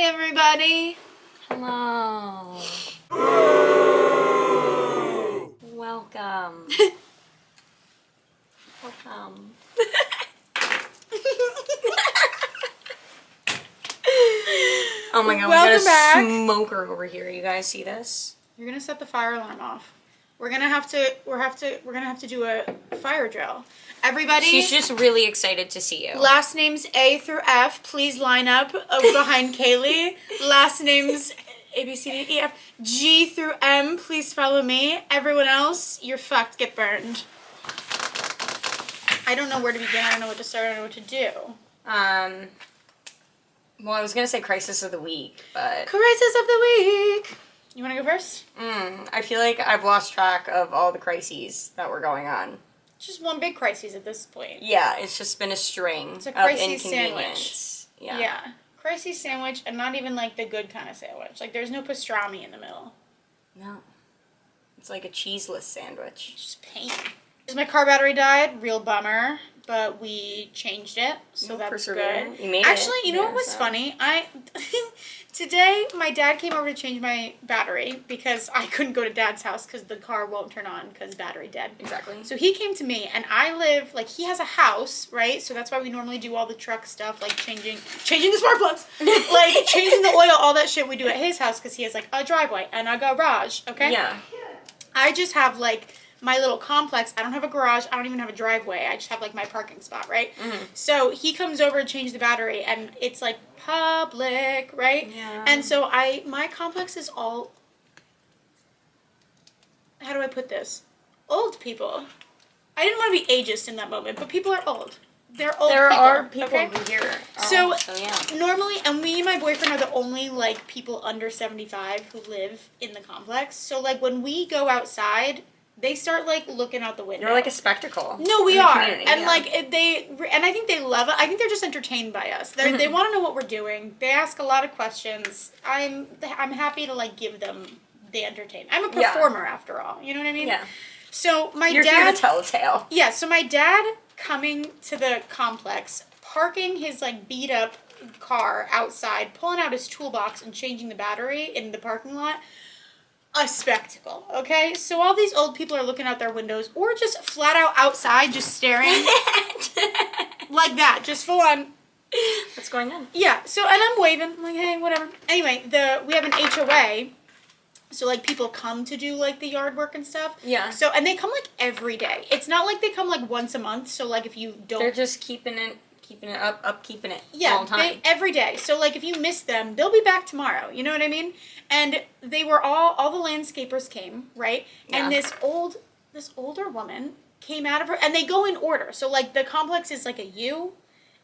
Hi, everybody. Hello. Welcome. Welcome. Oh my god, Welcome we got a back. smoker over here. You guys see this? You're gonna set the fire alarm off. We're gonna have to do a fire drill. Everybody. She's just really excited to see you. Last names A through F. Please line up behind Kaylee. Last names A, B, C, D, E, F. G through M. Please follow me. Everyone else, you're fucked. Get burned. I don't know where to begin. I don't know what to start. I don't know what to do. Well, I was gonna say crisis of the week, but Crisis of the week. You want to go first? I feel like I've lost track of all the crises that were going on. Just one big crisis at this point. Yeah, it's just been a string It's a of crisis inconvenience. sandwich. Yeah. Crisis sandwich, and not even like the good kind of sandwich. Like there's no pastrami in the middle. No. It's like a cheeseless sandwich. It's just pain. Because my car battery died, real bummer. But we changed it, so that's good. You made Actually, it. you know what was funny? Today my dad came over to change my battery because I couldn't go to Dad's house because the car won't turn on because battery dead. Exactly. So he came to me, and I live like he has a house, right? So that's why we normally do all the truck stuff, like changing the spark plugs, like changing the oil, all that shit we do at his house because he has like a driveway and a garage. Okay. Yeah. I just have like my little complex. I don't have a garage. I don't even have a driveway. I just have like my parking spot, right? Mm-hmm. So he comes over to change the battery, and it's like public, right? Yeah. And so my complex is all, how do I put this? Old people. I didn't want to be ageist in that moment, but people are old. They're old There people. are people okay? who here. So yeah. normally, and me and my boyfriend are the only like people under 75 who live in the complex. So like when we go outside, they start like looking out the window. You're like a spectacle. No, we are, and yeah. Like and I think they love it. I think they're just entertained by us. They want to know what we're doing. They ask a lot of questions. I'm happy to like give them the entertainment. I'm a performer after all. You know what I mean? Yeah. So You're here to tell a tale. Yeah. So my dad coming to the complex, parking his like beat up car outside, pulling out his toolbox and changing the battery in the parking lot. A spectacle, okay? So all these old people are looking out their windows or just flat out outside just staring like that, just full on. What's going on? Yeah, so, and I'm waving, I'm like, hey, whatever. Anyway, we have an HOA, so, like, people come to do, like, the yard work and stuff. Yeah. So, and they come, like, every day. It's not like they come, like, once a month, so, like, if you don't... They're just keeping it Yeah, all the time. Every day. So, like, if you miss them, they'll be back tomorrow. You know what I mean? And they were all the landscapers came, right? Yeah. And this older woman came out of her, and they go in order. So, like, the complex is like a U,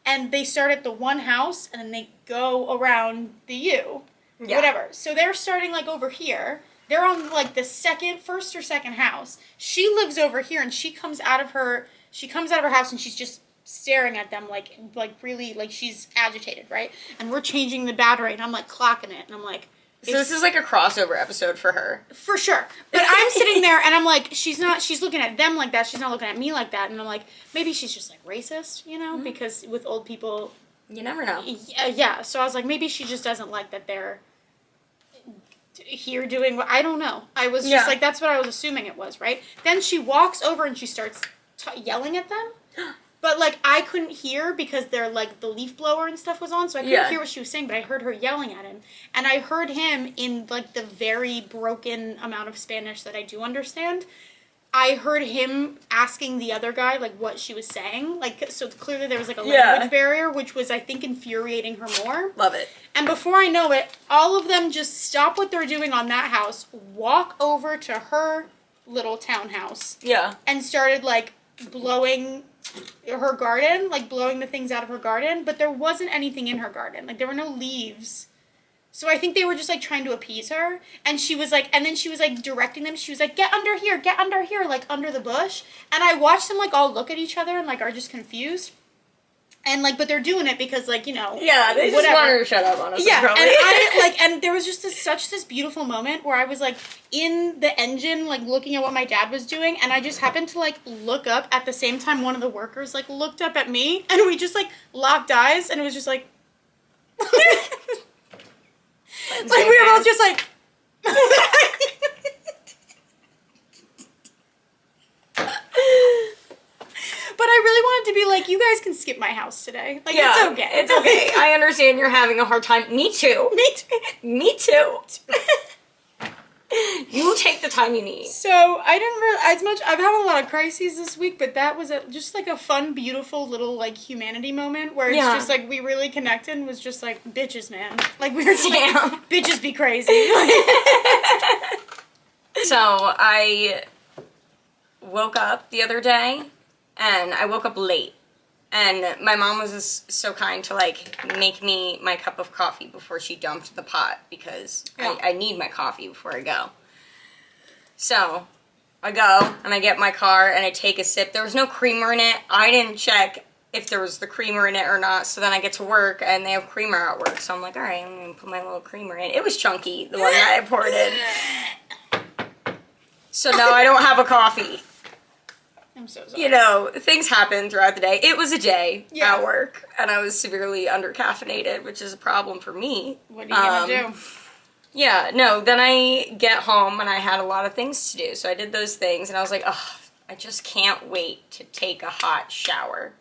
and they start at the one house, and then they go around the U. Yeah. Whatever. So they're starting, like, over here. They're on, like, the first or second house. She lives over here, and she comes out of her house, and she's just staring at them like really, like, she's agitated, right? And we're changing the battery, and I'm, like, clocking it, and I'm, like... So this is, like, a crossover episode for her. For sure. But I'm sitting there, and I'm, like, she's looking at them like that, she's not looking at me like that, and I'm, like, maybe she's just, like, racist, you know? Mm-hmm. Because with old people... You never know. Yeah, so I was, like, maybe she just doesn't like that they're here doing what... I don't know. I was just, like, that's what I was assuming it was, right? Then she walks over, and she starts yelling at them. But, like, I couldn't hear because they're, like, the leaf blower and stuff was on, so I couldn't hear what she was saying, but I heard her yelling at him. And I heard him in, like, the very broken amount of Spanish that I do understand. I heard him asking the other guy, like, what she was saying. Like, so clearly there was, like, a language barrier, which was, I think, infuriating her more. Love it. And before I know it, all of them just stop what they're doing on that house, walk over to her little townhouse. Yeah. And started, like, blowing her garden, like blowing the things out of her garden, but there wasn't anything in her garden. Like, there were no leaves. So I think they were just, like, trying to appease her. And she was, like, and then she was, like, directing them. She was, like, get under here, like, under the bush. And I watched them, like, all look at each other and, like, are just confused. And, like, but they're doing it because, like, you know. Yeah, they just want her to shut up, honestly. Yeah, probably. and I, like, and there was just this beautiful moment where I was, like, in the engine, like, looking at what my dad was doing, and I just happened to, like, look up at the same time one of the workers, like, looked up at me, and we just, like, locked eyes, and it was just, like... I was just like... But I really wanted to be like, you guys can skip my house today. Like, yeah, it's okay. It's okay. I understand you're having a hard time. Me too. Me too. Me too. You take the time you need. So, I didn't really, as much, I've had a lot of crises this week, but that was just like a fun, beautiful little like humanity moment where it's just like, we really connected and was just like, bitches, man. Like, we were just like, bitches be crazy. So, I woke up the other day, and I woke up late. And my mom was just so kind to, like, make me my cup of coffee before she dumped the pot, because I need my coffee before I go. So, I go, and I get my car, and I take a sip. There was no creamer in it. I didn't check if there was the creamer in it or not, so then I get to work, and they have creamer at work. So I'm like, all right, I'm going to put my little creamer in. It was chunky, the one that I poured in. So now I don't have a coffee. I'm so sorry. You know, things happen throughout the day. It was a day at work, and I was severely under-caffeinated, which is a problem for me. What are you gonna do? Yeah, no, then I get home, and I had a lot of things to do, so I did those things, and I was like, oh, I just can't wait to take a hot shower.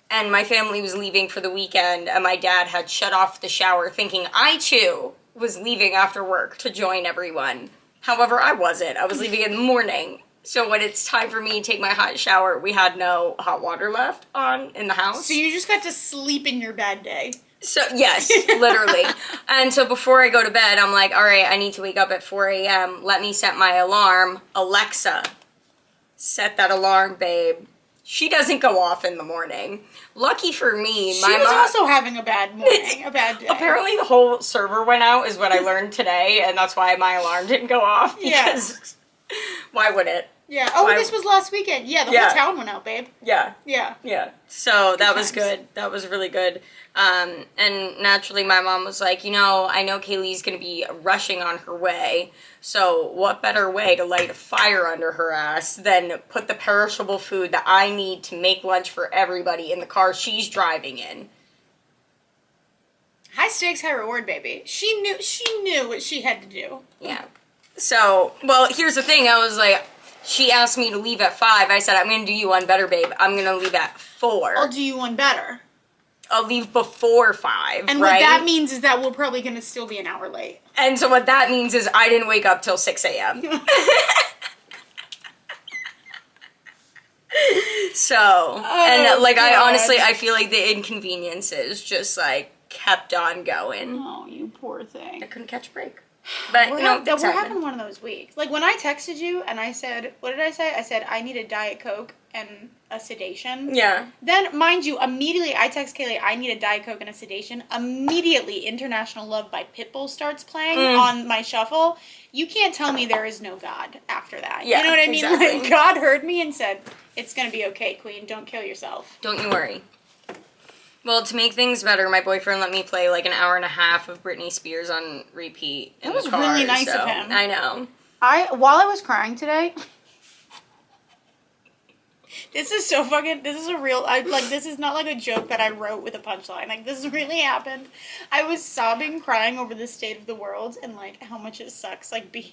And my family was leaving for the weekend, and my dad had shut off the shower, thinking I, too, was leaving after work to join everyone. However, I wasn't. I was leaving in the morning. So when it's time for me to take my hot shower, we had no hot water left on in the house. So you just got to sleep in your bad day. So, yes, literally. And so before I go to bed, I'm like, all right, I need to wake up at 4 a.m. Let me set my alarm. Alexa, set that alarm, babe. She doesn't go off in the morning. Lucky for me, my mom... She was also having a bad morning, a bad day. Apparently the whole server went out is what I learned today, and that's why my alarm didn't go off. Because why would it? Yeah. Oh, this was last weekend. Yeah, the whole town went out, babe. Yeah. Yeah. Yeah. So that was good. That was really good. And naturally my mom was like, you know, I know Kaylee's going to be rushing on her way. So what better way to light a fire under her ass than put the perishable food that I need to make lunch for everybody in the car she's driving in. High stakes, high reward, baby. She knew what she had to do. Yeah. So, well, here's the thing. I was like, she asked me to leave at 5. I said, I'm going to do you one better, babe. I'm going to leave at 4. I'll do you one better. I'll leave before 5, and right? what that means is that we're probably going to still be an hour late. And so what that means is I didn't wake up till 6 a.m. So, and like, God. I feel like the inconveniences just like kept on going. Oh, you poor thing. I couldn't catch a break. But, we're having one of those weeks. Like, when I texted you and I said, what did I say? I said, I need a Diet Coke and a sedation. Yeah. Then, mind you, immediately I text Kaylee, I need a Diet Coke and a sedation. Immediately, International Love by Pitbull starts playing on my shuffle. You can't tell me there is no God after that. Yeah, you know what I mean? exactly. Like, God heard me and said, it's going to be okay, queen. Don't kill yourself. Don't you worry. Well, to make things better, my boyfriend let me play like an hour and a half of Britney Spears on repeat in the car. That was really nice of him. I know. While I was crying today... This is so fucking, this is a real, this is not like a joke that I wrote with a punchline. Like, this really happened. I was sobbing, crying over the state of the world and, like, how much it sucks, like, being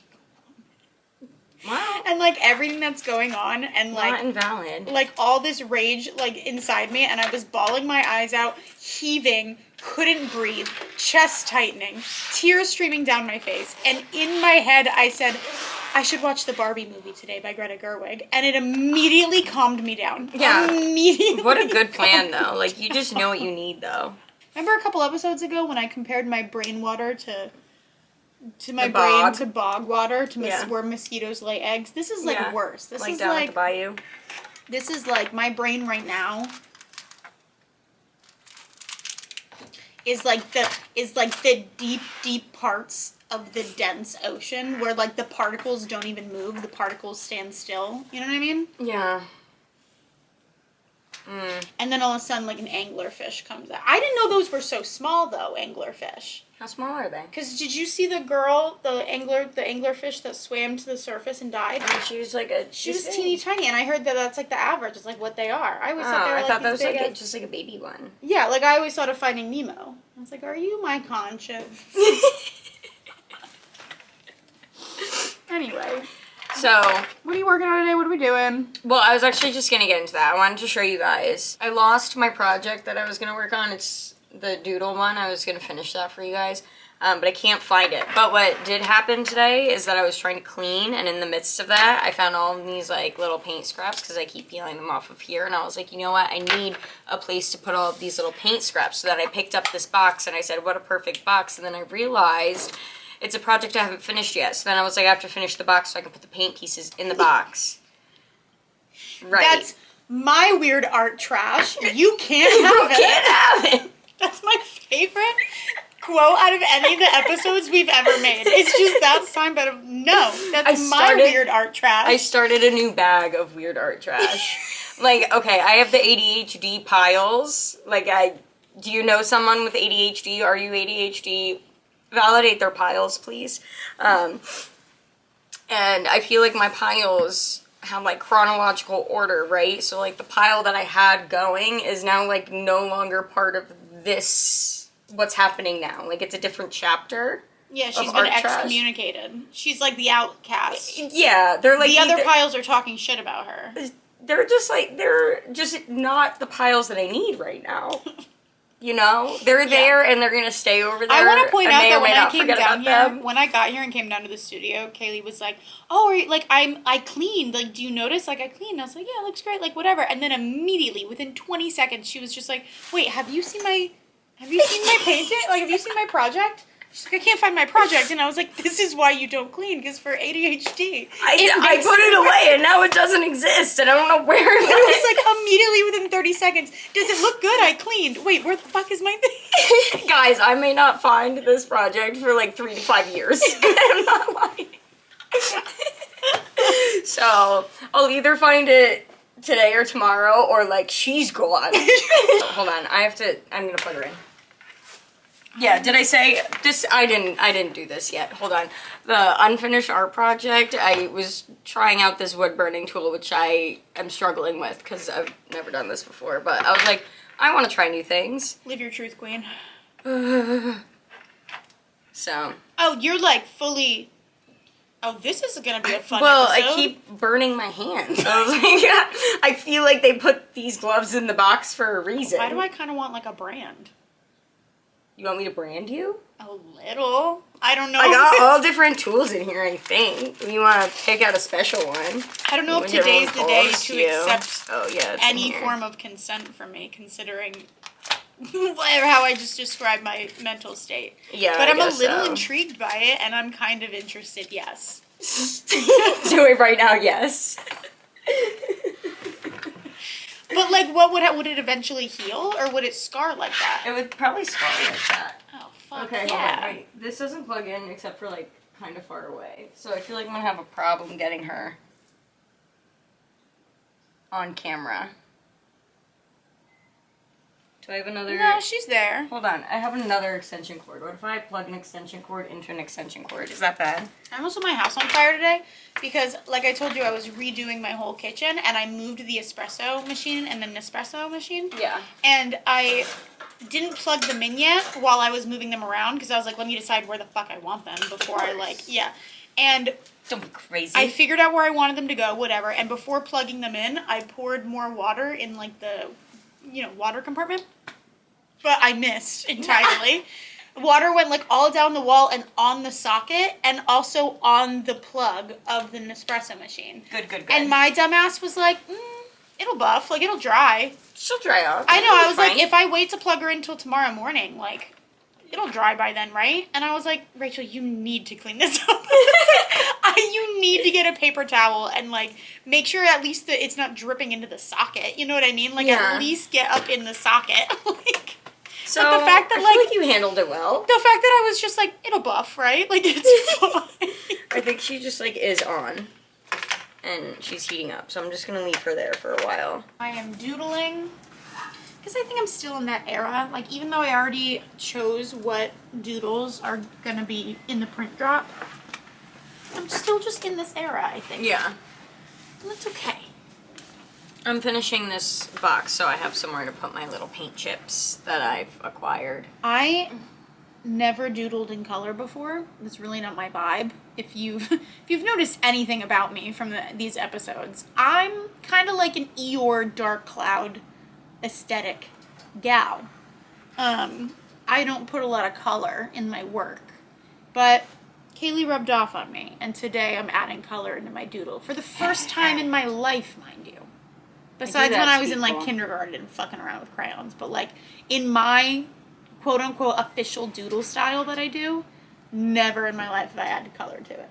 Wow. And, like, everything that's going on and, like... Not invalid. Like, all this rage, like, inside me, and I was bawling my eyes out, heaving, couldn't breathe, chest tightening, tears streaming down my face, and in my head I said, I should watch the Barbie movie today by Greta Gerwig, and it immediately calmed me down. Yeah. Immediately. What a good plan, though. Like, you just know what you need, though. Remember a couple episodes ago when I compared my brain water to my the brain bog. to bog water where mosquitoes lay eggs? This is, like, worse. This like is down like at the bayou. This is like my brain right now is like the deep parts of the dense ocean where, like, the particles don't even move, the particles stand still. You know what I mean? Yeah. And then all of a sudden, like, an anglerfish comes out. I didn't know those were so small, though, anglerfish. How small are they? Because did you see the girl, the anglerfish that swam to the surface and died? Oh, she was teeny tiny, and I heard that that's, like, the average. It's, like, what they are. I always thought they were, like, I thought that was, like, big just, like, a baby one. Yeah, like, I always thought of Finding Nemo. I was like, are you my conscience? Anyway. So, what are you working on today? What are we doing? well, I was actually just gonna get into that. I wanted to show you guys. I lost my project that I was gonna work on. It's the doodle one. I was gonna finish that for you guys. But I can't find it. But what did happen today is that I was trying to clean, and in the midst of that, I found all of these like little paint scraps because I keep peeling them off of here. And I was like, you know what? I need a place to put all of these little paint scraps. So that I picked up this box, and I said, what a perfect box. And then I realized it's a project I haven't finished yet. So then I was like, I have to finish the box so I can put the paint pieces in the box. Right. That's my weird art trash. You can't have it. You can't have it. That's my favorite quote out of any of the episodes we've ever made. It's just that sign, but no, that's my weird art trash. I started a new bag of weird art trash. Like, okay, I have the ADHD piles. Like, do you know someone with ADHD? Are you ADHD? Validate their piles, please. And I feel like my piles have like chronological order, right? So like the pile that I had going is now like no longer part of this. What's happening now? Like it's a different chapter. Yeah, she's been excommunicated. She's like the outcast. Yeah, they're like the other piles are talking shit about her. They're just not the piles that I need right now. You know, they're there and they're gonna stay over there. I want to point out that when I came down here, them. when I got here and came down to the studio, Kaylee was like, "Oh, are you, like I cleaned. Like, do you notice? Like I cleaned." I was like, "Yeah, it looks great. Like whatever." And then immediately, within 20 seconds, she was just like, "Wait, have you seen my painting? Like, have you seen my project?" She's like, "I can't find my project," and I was like, "This is why you don't clean, because for ADHD." I put it away, and now it doesn't exist, and I don't know where it went. It was like immediately within 30 seconds. Does it look good? I cleaned. Wait, where the fuck is my thing? Guys, I may not find this project for like 3 to 5 years. I'm not lying. So I'll either find it today or tomorrow, or like she's gone. Hold on, I'm gonna plug her in. Yeah, did I say this? I didn't do this yet. Hold on. The unfinished art project, I was trying out this wood burning tool, which I am struggling with because I've never done this before. But I was like, I want to try new things. Live your truth, queen. So. Oh, you're like fully. Oh, this is gonna be a fun Well, episode. I keep burning my hands. I was like, yeah, I feel like they put these gloves in the box for a reason. Why do I kind of want like a brand? You want me to brand you? A little. I don't know. I got all different tools in here, I think. You want to pick out a special one? I don't know if today's the day to accept any form of consent from me, considering how I just described my mental state. Yeah, but I'm a little intrigued by it, and I'm kind of interested, yes. Do it right now, yes. But, like, would it eventually heal, or would it scar like that? It would probably scar like that. Oh, fuck, okay, yeah. hold on, wait. This doesn't plug in except for, like, kind of far away. So I feel like I'm going to have a problem getting her on camera. Do I have another? No, she's there. Hold on, I have another extension cord. What if I plug an extension cord into an extension cord? Is that bad? I almost set my house on fire today because, like I told you, I was redoing my whole kitchen and I moved the espresso machine and an Nespresso machine. Yeah. And I didn't plug them in yet while I was moving them around because I was like, let me decide where the fuck I want them before I And don't be crazy. I figured out where I wanted them to go, whatever. And before plugging them in, I poured more water in like the, water compartment. But I missed entirely. Water went like all down the wall and on the socket and also on the plug of the Nespresso machine. Good. And my dumbass was like, it'll buff, like it'll dry. She'll dry off. I know, I was like, if I wait to plug her in until tomorrow morning, like, it'll dry by then, right? And I was like, Rachel, you need to clean this up. You need to get a paper towel and, like, make sure at least that it's not dripping into the socket. You know what I mean? Like, at least get up in the socket. Like, so, but the fact that, I feel like you handled it well. The fact that I was just like, it'll buff, right? Like, it's fine. I think she just, like, is on. And she's heating up. So I'm just going to leave her there for a while. I am doodling. Because I think I'm still in that era. Like, even though I already chose what doodles are going to be in the print drop, I'm still just in this era, I think. Yeah. And that's okay. I'm finishing this box so I have somewhere to put my little paint chips that I've acquired. I never doodled in color before. It's really not my vibe. If you've noticed anything about me from these episodes, I'm kind of like an Eeyore dark cloud aesthetic gal. I don't put a lot of color in my work, but Kaylee rubbed off on me, and today I'm adding color into my doodle for the first time in my life, mind you. Besides when I was in like kindergarten and fucking around with crayons, but like in my quote unquote official doodle style that I do, never in my life have I added color to it.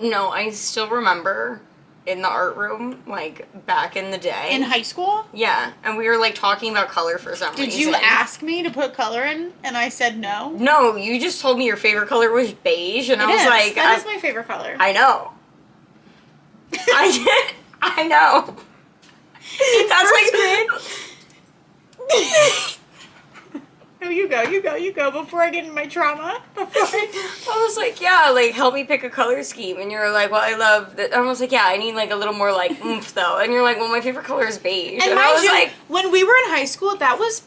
No, I still remember in the art room, like, back in the day. In high school? Yeah, and we were, like, talking about color for some reason. Did you ask me to put color in, and I said no? No, you just told me your favorite color was beige, and I was like... That is my favorite color. I know. I know. That's like... No, you go, before I get in my trauma. I was like, yeah, like, help me pick a color scheme. And you're like, well, I love that. I was like, yeah, I need, like, a little more, like, oomph, though. And you're like, well, my favorite color is beige. And I was like... when we were in high school, that was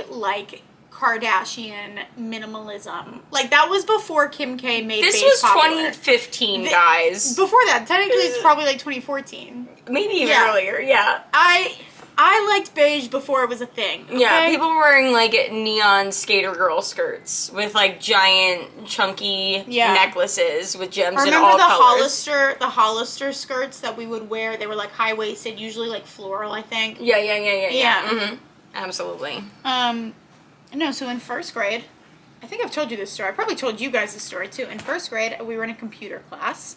like, Kardashian minimalism. Like, that was before Kim K made beige popular. This was 2015, guys. Before that. Technically, it's probably, like, 2014. Maybe even earlier, yeah. I liked beige before it was a thing. Okay? Yeah, people were wearing, like, neon skater girl skirts with, like, giant, chunky necklaces with gems in all colors. Remember the Hollister skirts that we would wear? They were, like, high-waisted, usually, like, floral, I think. Yeah. Mm-hmm. Absolutely. No, so in first grade, I think I've told you this story. I probably told you guys this story, too. In first grade, we were in a computer class.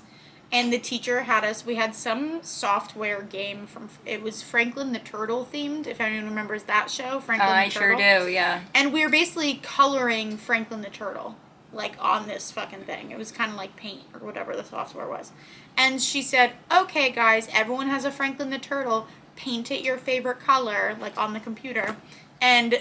And the teacher we had some software game it was Franklin the Turtle themed, if anyone remembers that show, Franklin the Turtle. I sure do, yeah. And we were basically coloring Franklin the Turtle, like, on this fucking thing. It was kind of like paint or whatever the software was. And she said, okay, guys, everyone has a Franklin the Turtle. Paint it your favorite color, like, on the computer. And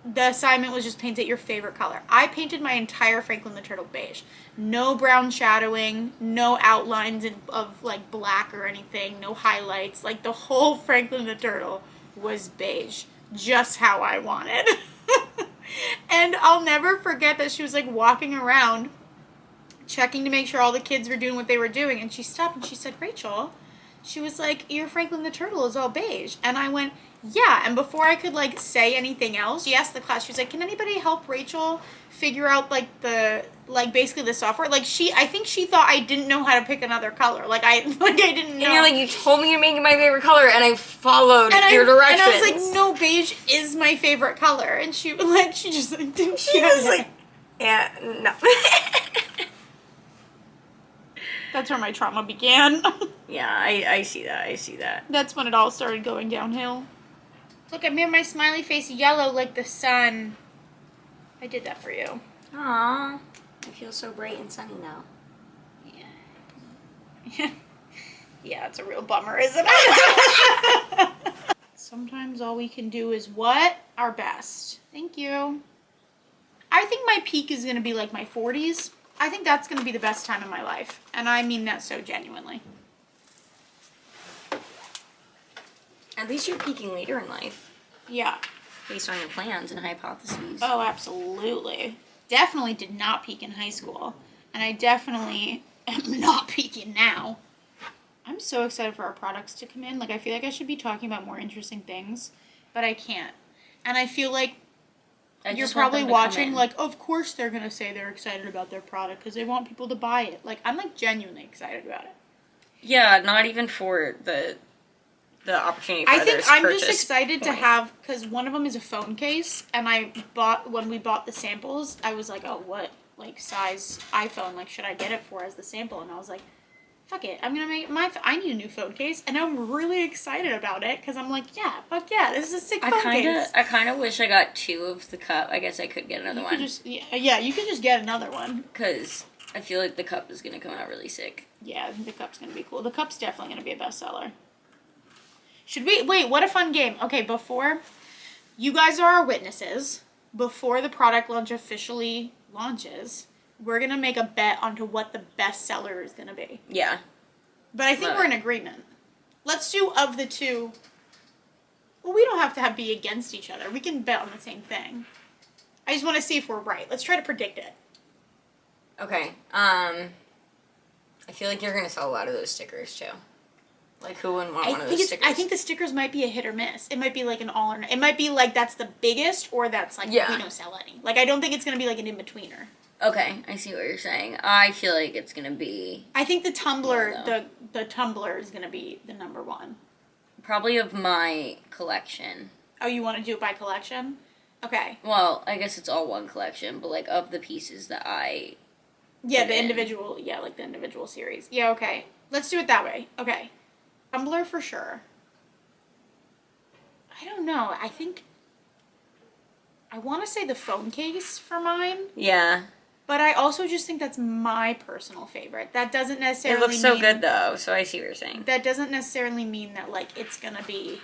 the assignment was just paint it your favorite color. I painted my entire Franklin the Turtle beige. No brown shadowing, no outlines of like black or anything, no highlights. Like, the whole Franklin the Turtle was beige, just how I wanted. And I'll never forget that she was like walking around checking to make sure all the kids were doing what they were doing, and she stopped and she said, Rachel, she was like, your Franklin the Turtle is all beige. And I went, yeah. And before I could like say anything else, she asked the class, she was like, can anybody help Rachel figure out like basically the software? Like, I think she thought I didn't know how to pick another color. I didn't know. And you're like, you told me to make it my favorite color, and I followed your directions. And I was like, no, beige is my favorite color. And she just like, didn't she was like, yeah, no. That's where my trauma began. Yeah, I see that. That's when it all started going downhill. Look, I made my smiley face yellow like the sun. I did that for you. Aww. I feel so bright and sunny now. Yeah. Yeah, it's a real bummer, isn't it? Sometimes all we can do is what? Our best. Thank you. I think my peak is going to be like my 40s. I think that's going to be the best time in my life. And I mean that so genuinely. At least you're peaking later in life. Yeah. Based on your plans and hypotheses. Oh, absolutely. Definitely did not peak in high school. And I definitely am not peaking now. I'm so excited for our products to come in. Like, I feel like I should be talking about more interesting things. But I can't. And I feel like you're probably watching, like, of course they're going to say they're excited about their product because they want people to buy it. Like, I'm, like, genuinely excited about it. Yeah, not even for the opportunity for I think I'm purchase just excited point. to have, because one of them is a phone case, and when we bought the samples, I was like, oh, what, like, size iPhone, like, should I get it for as the sample? And I was like, fuck it, I'm gonna make I need a new phone case, and I'm really excited about it, because I'm like, yeah, fuck yeah, this is a sick phone case. I kind of wish I got 2 of the cup. I guess I could get another one. Yeah, you could just get another one. Because I feel like the cup is gonna come out really sick. Yeah, the cup's gonna be cool. The cup's definitely gonna be a bestseller. Wait, what a fun game. Okay, before, you guys are our witnesses, before the product launch officially launches, we're going to make a bet onto what the bestseller is going to be. Yeah. But I think we're in agreement. Let's do of the two. Well, we don't have to be against each other. We can bet on the same thing. I just want to see if we're right. Let's try to predict it. Okay. I feel like you're gonna sell a lot of those stickers too. Like, who wouldn't want one of those stickers? I think the stickers might be a hit or miss. It might be like an all or no. It might be like that's the biggest, or that's like we don't sell any. Like, I don't think it's gonna be like an in betweener. Okay, I see what you're saying. I feel like it's gonna be. I think the tumbler, the tumbler is gonna be the number one. Probably of my collection. Oh, you want to do it by collection? Okay. Well, I guess it's all one collection, but like of the pieces that I. Yeah, the individual. Yeah, like the individual series. Yeah. Okay. Let's do it that way. Okay. Tumbler for sure. I don't know. I think I want to say the phone case for mine. Yeah. But I also just think that's my personal favorite. That doesn't necessarily mean... It looks so good, though, so I see what you're saying. That doesn't necessarily mean that, like, it's going to be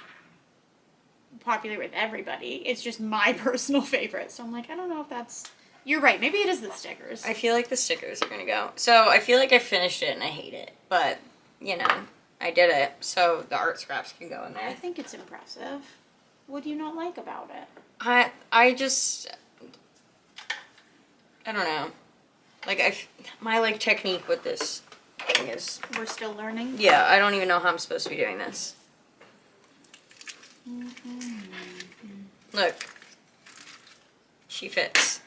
popular with everybody. It's just my personal favorite. So I'm like, I don't know if that's... You're right. Maybe it is the stickers. I feel like the stickers are going to go. So I feel like I finished it and I hate it. But, you know, I did it. So the art scraps can go in there. I think it's impressive. What do you not like about it? I just... I don't know. Like, my, like, technique with this thing is... We're still learning? Yeah, I don't even know how I'm supposed to be doing this. Look. She fits.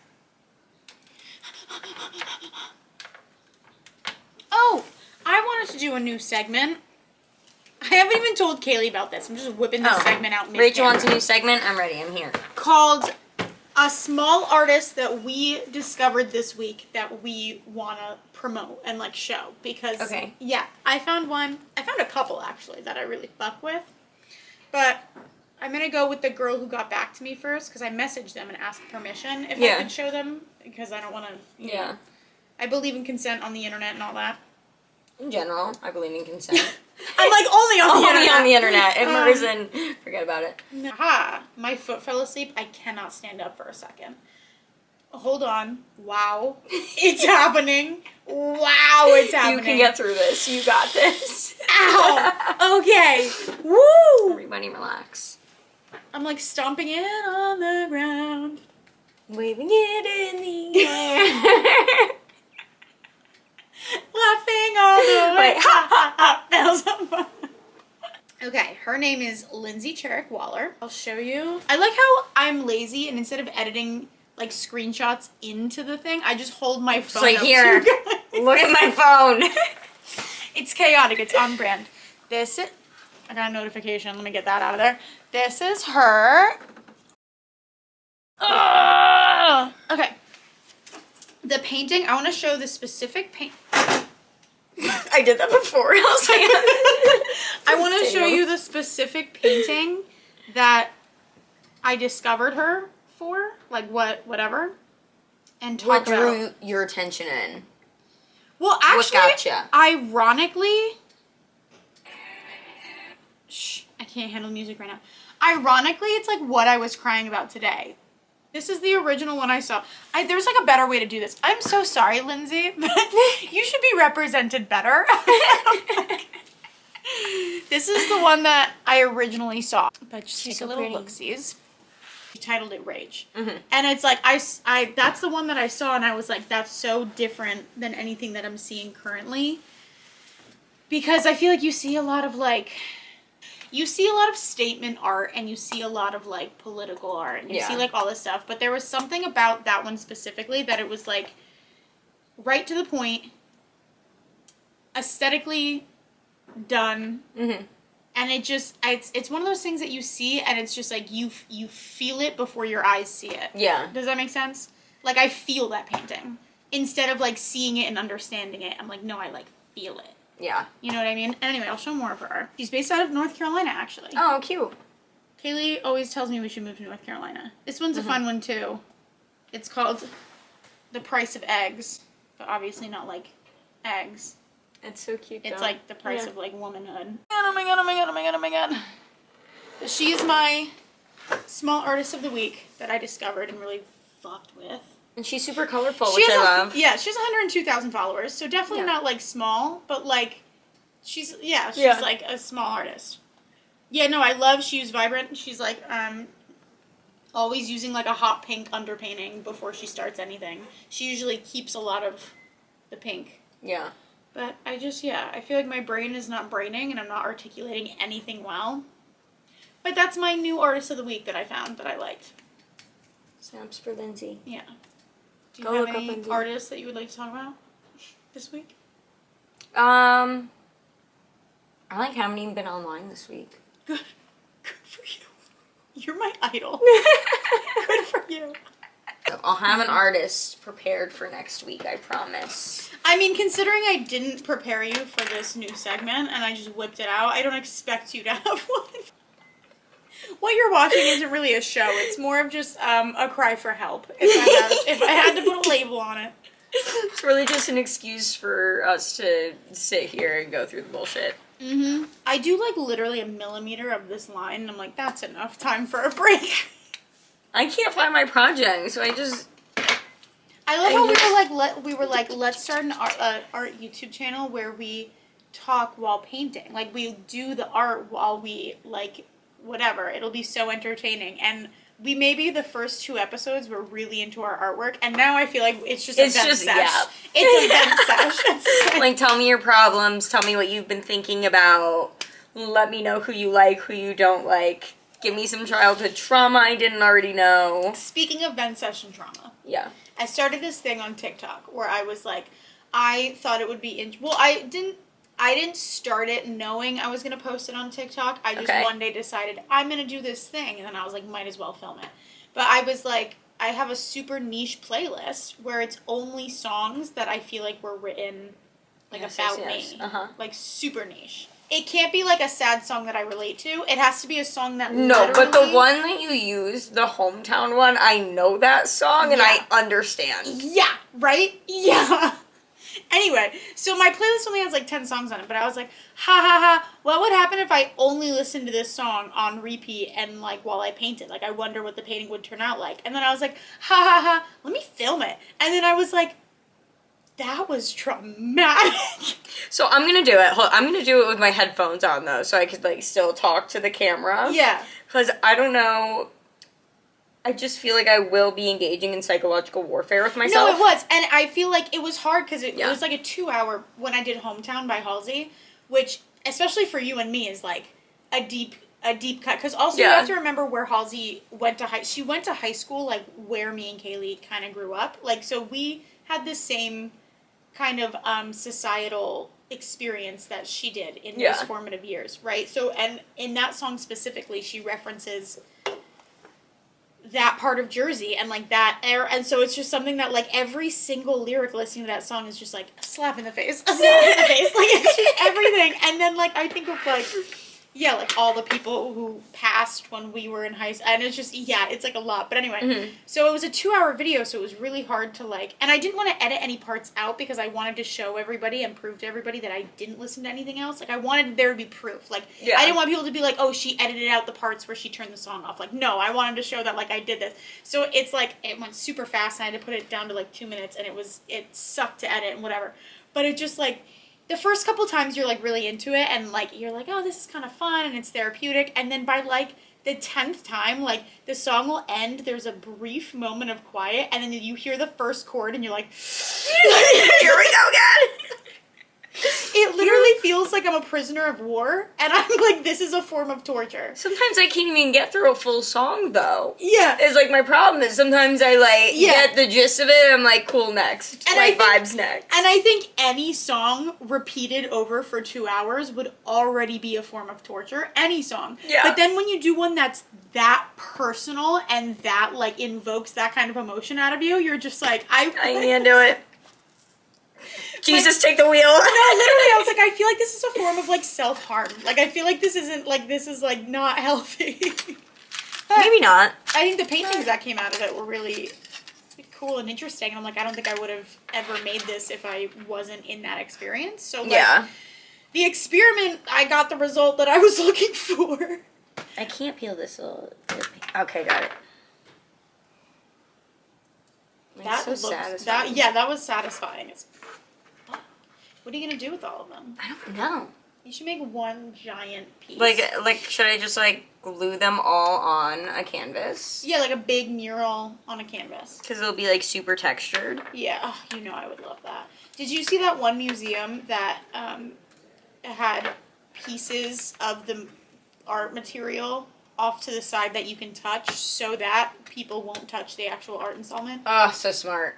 Oh! I wanted to do a new segment. I haven't even told Kaylee about this. I'm just whipping this segment out. Rachel wants a new segment? I'm ready. I'm here. Called... A small artist that we discovered this week that we want to promote and, like, show. Because, yeah, I found a couple, actually, that I really fuck with. But I'm going to go with the girl who got back to me first, because I messaged them and asked permission if I could show them, because I don't want to, you know. I believe in consent on the internet and all that. In general, I believe in consent. I'm like, only on the internet. Only on the internet. In person, forget about it. Aha, my foot fell asleep. I cannot stand up for a second. Hold on. Wow. It's happening. Wow, it's happening. You can get through this. You got this. Ow. Okay. Woo. Everybody relax. I'm like stomping it on the ground. Waving it in the air. Laughing all the way. Bells on fire. Okay, her name is Lindsey Cheek Waller. I'll show you. I like how I'm lazy and instead of editing like screenshots into the thing, I just hold my phone like, up here, to you guys. look at my phone. It's chaotic. It's on brand. I got a notification. Let me get that out of there. This is her. Okay. The painting, I want to show the specific paint. I did that before. I want to show you the specific painting that I discovered her for, like whatever, and talk what drew about your attention in. Well, actually, what gotcha? Ironically, I can't handle music right now. Ironically, it's like what I was crying about today. This is the original one I saw. There's like a better way to do this. I'm so sorry, Lindsay, but you should be represented better. This is the one that I originally saw. But just take a little look-sees. She titled it Rage. Mm-hmm. And it's like, that's the one that I saw and I was like, that's so different than anything that I'm seeing currently. Because I feel like you see a lot of like... You see a lot of statement art and you see a lot of like political art and you see like all this stuff, but there was something about that one specifically that it was like right to the point, aesthetically done, and it just it's one of those things that you see and it's just like you feel it before your eyes see it. Yeah. Does that make sense? Like I feel that painting instead of like seeing it and understanding it. I'm like, no, I like feel it. Yeah. You know what I mean? Anyway, I'll show more of her. She's based out of North Carolina, actually. Oh, cute. Kaylee always tells me we should move to North Carolina. This one's a fun one, too. It's called The Price of Eggs, but obviously not, like, eggs. It's so cute, It's, like, the price of, like, womanhood. Oh, my God, oh, my God, oh, my God, oh, my God. She is my small artist of the week that I discovered and really fucked with. And she's super colorful, which I love. Yeah, she has 102,000 followers, so definitely not, like, small, but, like, she's like, a small artist. Yeah, no, I love, she was vibrant. She's, like, a always using like a hot pink underpainting before she starts anything. She usually keeps a lot of the pink. Yeah. But I feel like my brain is not braining and I'm not articulating anything well. But that's my new artist of the week that I found that I liked. Snaps for Lindsey. Yeah. Do you Go have look up any Lindsey. artists that you would like to talk about this week? I like haven't even been online this week. Good. Good for you. You're my idol. Good for you. I'll have an artist prepared for next week, I promise. I mean, considering I didn't prepare you for this new segment and I just whipped it out, I don't expect you to have one. What you're watching isn't really a show. It's more of just a cry for help, if I had to put a label on it. It's really just an excuse for us to sit here and go through the bullshit. Mm-hmm. I do like literally a millimeter of this line, and I'm like, that's enough time for a break. I can't find my project, so I just... I love how we were like, let's start an art YouTube channel where we talk while painting. Like, we do the art while we, like, whatever. It'll be so entertaining. And we maybe the first 2 episodes were really into our artwork, and now I feel like it's just a vent sesh. Yeah. It's a vent sesh. Like, tell me your problems, tell me what you've been thinking about, let me know who you like, who you don't like, give me some childhood trauma I didn't already know. Speaking of vent session trauma. Yeah. I started this thing on TikTok where I was like, I thought it would be I didn't start it knowing I was going to post it on TikTok. I just one day decided I'm going to do this thing. And then I was like, might as well film it. But I was like, I have a super niche playlist where it's only songs that I feel like were written like about me. Uh-huh. Like super niche. It can't be like a sad song that I relate to. It has to be a song that No, but the one that you used, the hometown one, I know that song and I understand. Yeah, right? Yeah. Anyway, so my playlist only has like 10 songs on it, but I was like, ha ha ha, what would happen if I only listened to this song on repeat and like while I painted? Like, I wonder what the painting would turn out like. And then I was like, ha ha ha, let me film it. And then I was like, that was traumatic. So I'm gonna do it. I'm gonna do it with my headphones on though, so I could like still talk to the camera. Yeah. Because I don't know. I just feel like I will be engaging in psychological warfare with myself. No, it was. And I feel like it was hard because it was like a 2-hour when I did Hometown by Halsey, which, especially for you and me, is like a deep cut. Because also you have to remember where Halsey went to she went to high school, like where me and Kaylee kind of grew up. Like, so we had the same kind of societal experience that she did in those formative years, right? So, and in that song specifically, she references that part of Jersey and like that era, and so it's just something that like every single lyric listening to that song is just like a slap in the face, like it's just everything. And then like I think of like like all the people who passed when we were in high school, and it's just it's like a lot. But anyway, so it was a 2-hour video, so it was really hard to like, and I didn't want to edit any parts out because I wanted to show everybody and prove to everybody that I didn't listen to anything else. Like, I wanted there to be proof. Like, I didn't want people to be like, oh, she edited out the parts where she turned the song off. Like, no, I wanted to show that like I did this. So it's like it went super fast, and I had to put it down to like 2 minutes, and it sucked to edit and whatever. But it just like, the first couple times you're like really into it and like you're like, oh, this is kind of fun and it's therapeutic, and then by like the 10th time, like the song will end, there's a brief moment of quiet, and then you hear the first chord and you're like, here we go again. It literally feels like I'm a prisoner of war, and I'm like, this is a form of torture. Sometimes I can't even get through a full song, though. Yeah. It's like my problem is sometimes I, like, get the gist of it, and I'm like, cool, next. And like, vibes next. And I think any song repeated over for 2 hours would already be a form of torture. Any song. Yeah. But then when you do one that's that personal and that, like, invokes that kind of emotion out of you, you're just like, I can't do it. Jesus, take the wheel. No, literally, I was like, I feel like this is a form of, like, self-harm. Like, I feel like this isn't, like, this is, like, not healthy. Maybe not. I think the paintings that came out of it were really cool and interesting. And I'm like, I don't think I would have ever made this if I wasn't in that experience. So, like, the experiment, I got the result that I was looking for. I can't peel this little... Okay, got it. That so looks satisfying. that was satisfying. What are you gonna do with all of them? I don't know. You should make one giant piece. Like, should I just, like, glue them all on a canvas? Yeah, like a big mural on a canvas. Because it'll be, like, super textured. Yeah, oh, you know I would love that. Did you see that one museum that had pieces of the art material off to the side that you can touch so that people won't touch the actual art installment? Oh, so smart.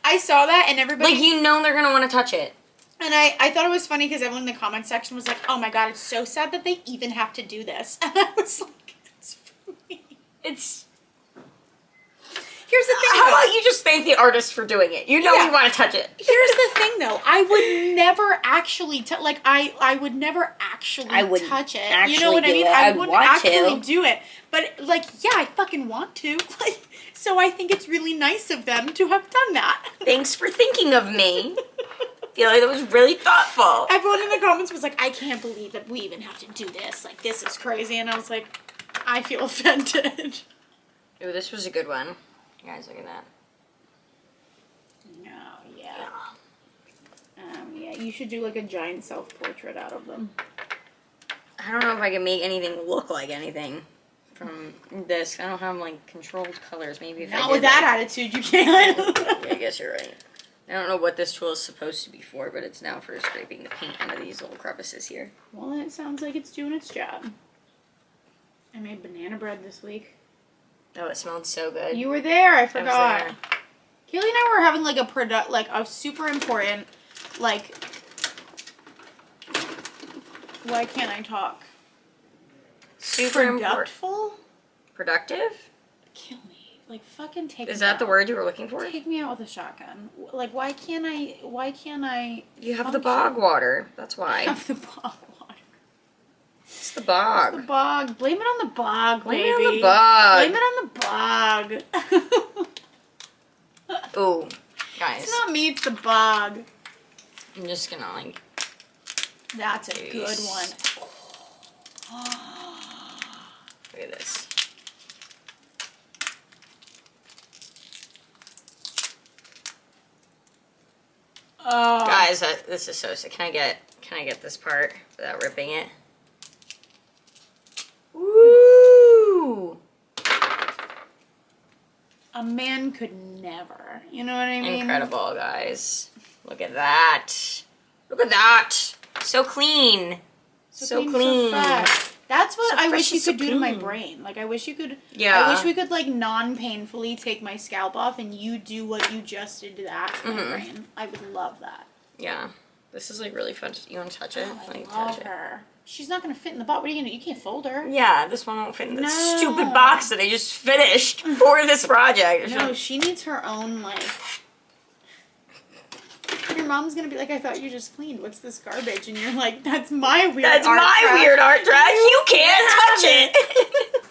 I saw that and everybody... Like, you know they're going to want to touch it. And I thought it was funny because everyone in the comment section was like, oh my god, it's so sad that they even have to do this. And I was like, it's funny. It's... Here's the thing, How though. about you just thank the artist for doing it? You know you want to touch it. Here's the thing, though. I would never actually I would never actually touch it. You know what I mean? I wouldn't actually do it. But, like, yeah, I fucking want to. Like, so I think it's really nice of them to have done that. Thanks for thinking of me. I feel like that was really thoughtful. Everyone in the comments was like, I can't believe that we even have to do this. Like, this is crazy. And I was like, I feel offended. Ooh, this was a good one. You guys, look at that. No, yeah. Yeah, you should do like a giant self-portrait out of them. I don't know if I can make anything look like anything from this. I don't have like controlled colors. Maybe if I Not did with that attitude, you can't. Yeah, I guess you're right. I don't know what this tool is supposed to be for, but it's now for scraping the paint out of these little crevices here. Well, it sounds like it's doing its job. I made banana bread this week. Oh, it smelled so good. You were there. I forgot. I was Kaylee and I were having like a super important, like, why can't I talk? Super important. Productive? Kill me. Like, fucking take me Is that out. the word you were looking for? Take me out with a shotgun. Like, why can't I You have the bog water. That's why. I have the bog water. It's the bog. It's the bog. Blame it on the bog, Blame baby. it on the bog. Blame it on the bog. Ooh, guys. It's not me, it's the bog. I'm just gonna like... That's a good one. Look at this. Oh. Guys, this is so sick. Can I get this part without ripping it? Ooh! A man could never. You know what I mean? Incredible, guys. Look at that. Look at that. So clean. So clean. So fresh. That's what So I fresh wish you and so could do to my clean. brain. Like, I wish you could. Yeah. I wish we could, like, non-painfully take my scalp off and you do what you just did to that to my brain. I would love that. Yeah. This is like really fun. You want to touch it? Oh, I Like, love touch her. She's not gonna fit in the box. What are you gonna do? You can't fold her. Yeah, this one won't fit in the No. stupid box that I just finished for this project. No, she needs her own, like... Your mom's gonna be like, I thought you just cleaned. What's this garbage? And you're like, that's my weird That's art my trash. weird art trash. You can't touch it.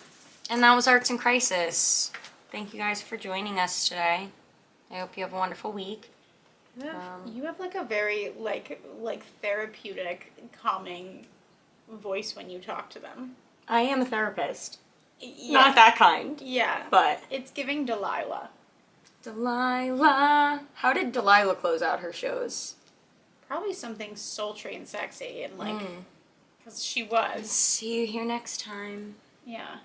And that was Arts in Crisis. Thank you guys for joining us today. I hope you have a wonderful week. You have like a very like therapeutic, calming voice when you talk to them. I am a therapist. Yeah. Not that kind, Yeah. but... It's giving Delilah. Delilah. How did Delilah close out her shows? Probably something sultry and sexy and like, because she was. See you here next time. Yeah.